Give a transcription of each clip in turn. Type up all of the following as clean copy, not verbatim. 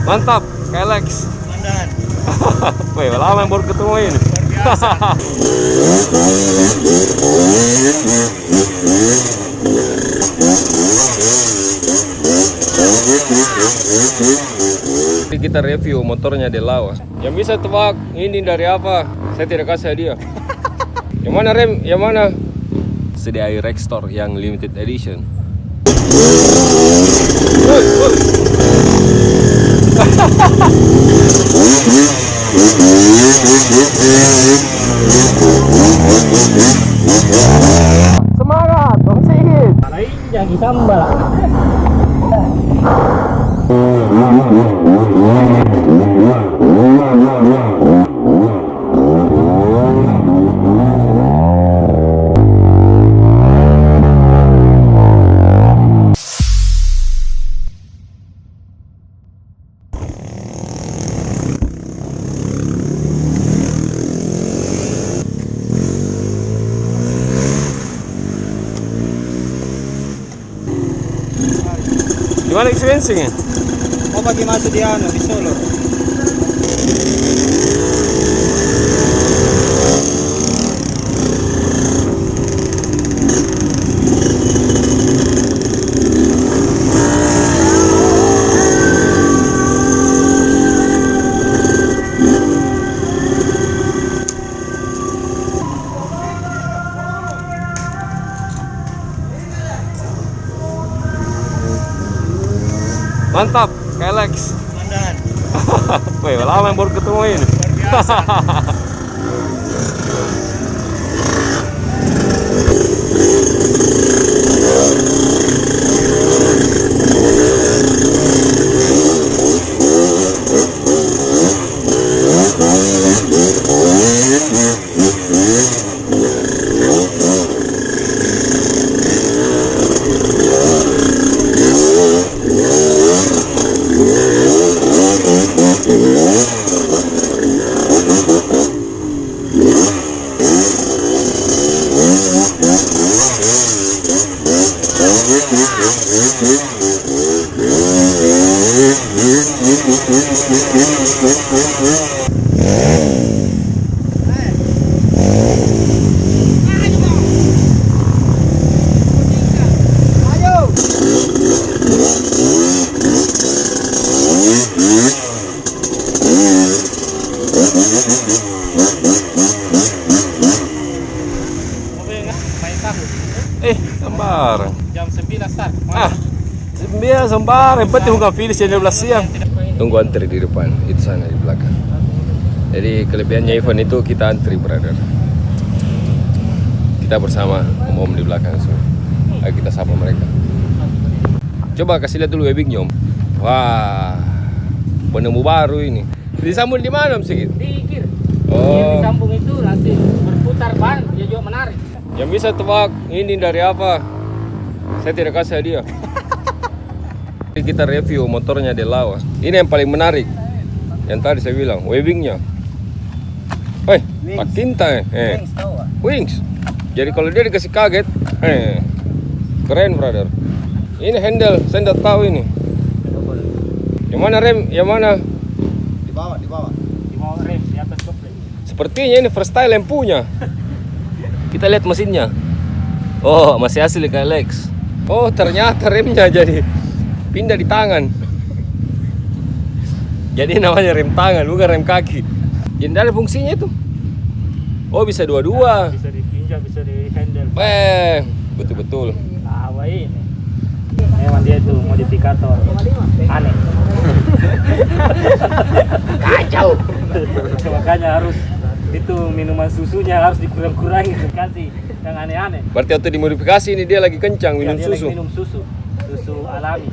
Mantap, Kelex. Mandan. Wih, lama yang baru ketemu ini. Jadi kita review motornya Delawa. Yang bisa tebak ini dari apa? Saya tidak kasih hadiah. Yang mana rem? Yang mana? CDI Rextor yang limited edition. Semangat, Om Sigit. Jangan disambal. Gimana experience-nya? Mau bagi masuk di Solo. Mantap, Kelex. Mandan. Wih, lama yang baru ketemu ini. Sembarang. Jam 9 start. Biasa sembarang. Yang penting bukan finish jam 12 siang. Tunggu antri di depan, itu sana di belakang. Jadi kelebihannya event itu kita antri, brother. Kita bersama om-om di belakang semua. Ayo kita sapa mereka. Coba kasih lihat dulu webbingnya, Om. Wah, penemu baru ini. Disambung di mana, Om Sigit? Di kiri. Oh. Di sambung itu nanti berputar ban, dia juga menarik. Yang bisa tebak ini dari apa? Saya tidak kasih hadiah. Kita review motornya Delawa. Ini yang paling menarik. Yang tadi saya bilang, webbingnya. Wih, pak tinta Wings tahu ah? Wings. Jadi kalau dia dikasih kaget, keren, brother. Ini handle, saya tidak tahu ini. Yang mana rem? Yang mana? Di bawah. Di bawah rem, di atas kopling. Sepertinya ini freestyle yang punya. Kita lihat mesinnya. Oh, masih asli Kelex. Oh, ternyata remnya jadi pindah di tangan. Jadi namanya rem tangan, bukan rem kaki. Jadi ada fungsinya itu. Oh, bisa dua-dua. Bisa dipinjam, bisa di handle. Betul-betul. Tahu ini. Memang dia itu modifikator. Aneh. Kacau. Makanya harus itu minuman susunya harus dikurang-kurangi, kasih yang aneh-aneh. Berarti waktu dimodifikasi ini dia lagi kencang minum dia susu. lagi minum susu alami.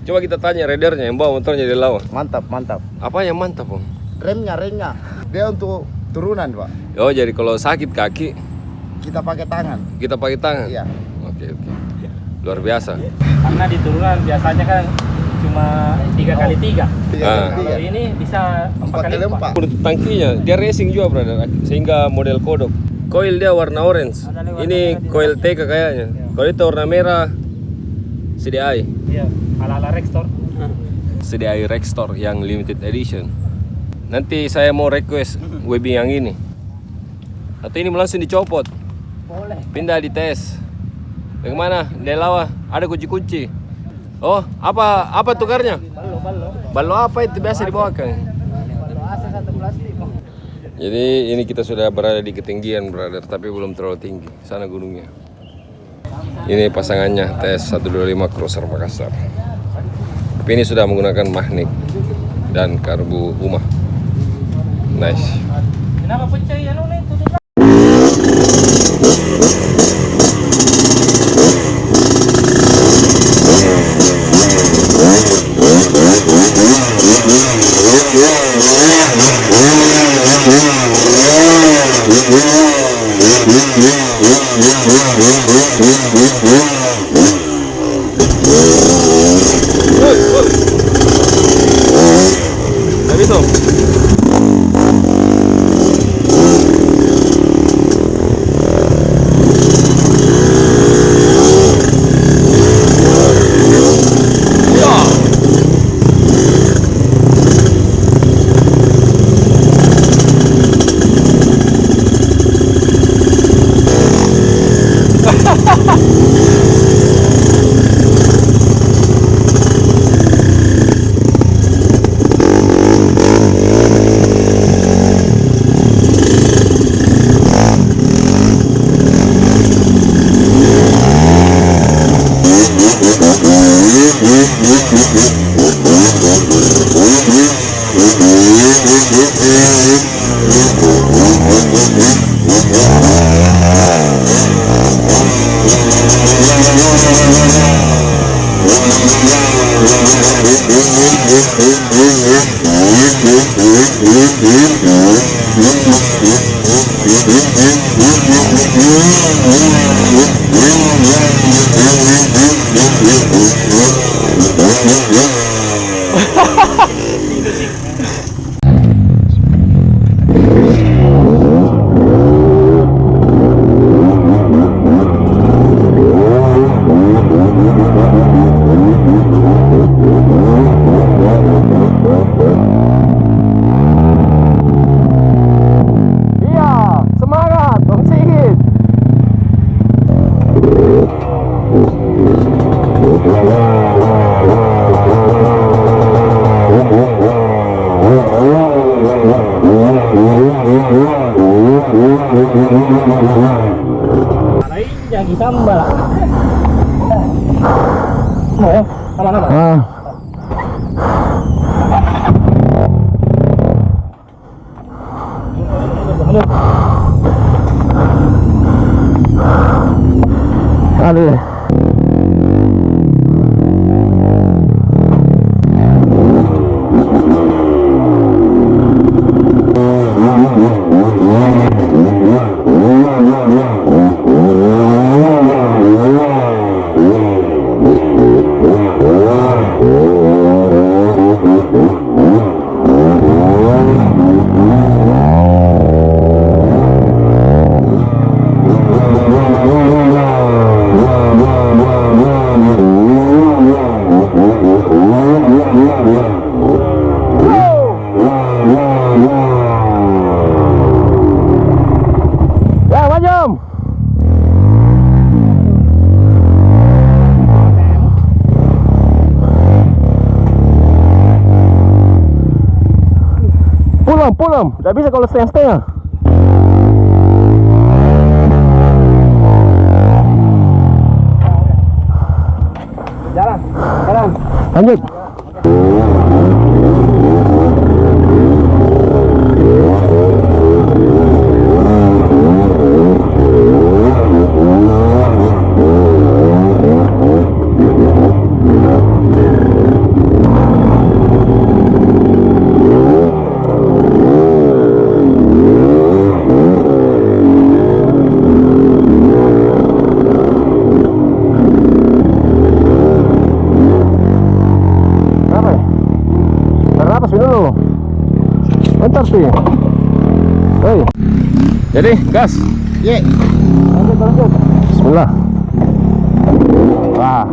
Coba kita tanya ridernya yang bawa motornya Delawa. Mantap. Apa yang mantap, Om? Remnya. Dia untuk turunan, Pak. Oh, jadi kalau sakit kaki Kita pakai tangan. kita pakai tangan. Iya. Oke. Luar biasa. Karena di turunan biasanya kan cuma 3x3. Ah. Kalau ini bisa 4x4. Untuk tangkinya dia racing juga, brother. Sehingga model kodok. Coil dia warna orange. Ini coil TK kayaknya. Kalau itu warna merah CDI. Iya, ala-ala Rextor. CDI Rextor yang limited edition. Nanti saya mau request webbing yang ini. Atau ini langsung dicopot. Boleh. Pindah di tes. Bagaimana? Delawa, ada kunci-kunci. Oh, apa tukarnya? Balo apa itu biasa dibawakan? Balo AC 1 plastik. Jadi ini kita sudah berada di ketinggian, brother, tapi belum terlalu tinggi. Sana gunungnya. Ini pasangannya TS 125 Crosser Makassar. Tapi ini sudah menggunakan magnet dan karbu UMA. Nice. Kenapa pecah ya nih? Yang kita mbak. Mau sama-sama. Aduh. Pulang, nggak bisa kalau setengah-setengah. Jalan. Lanjut. Bentar sih. Hei. Jadi gas. Ye. Lanjut. Bismillah. Wah.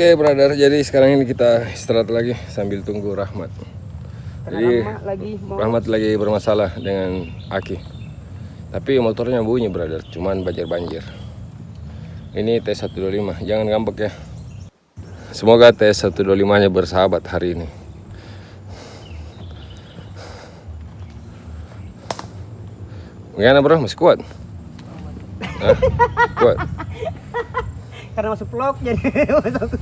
Oke, brother. Jadi sekarang ini kita istirahat lagi sambil tunggu Rahmat. Jadi Rahmat lagi bermasalah dengan aki. Tapi motornya bunyi, brother. Cuman banjir-banjir. Ini T125. Jangan ngambek ya. Semoga T125-nya bersahabat hari ini. Gimana, bro? Masih kuat? Hah? Kuat? Karena masuk vlog jadi masuk.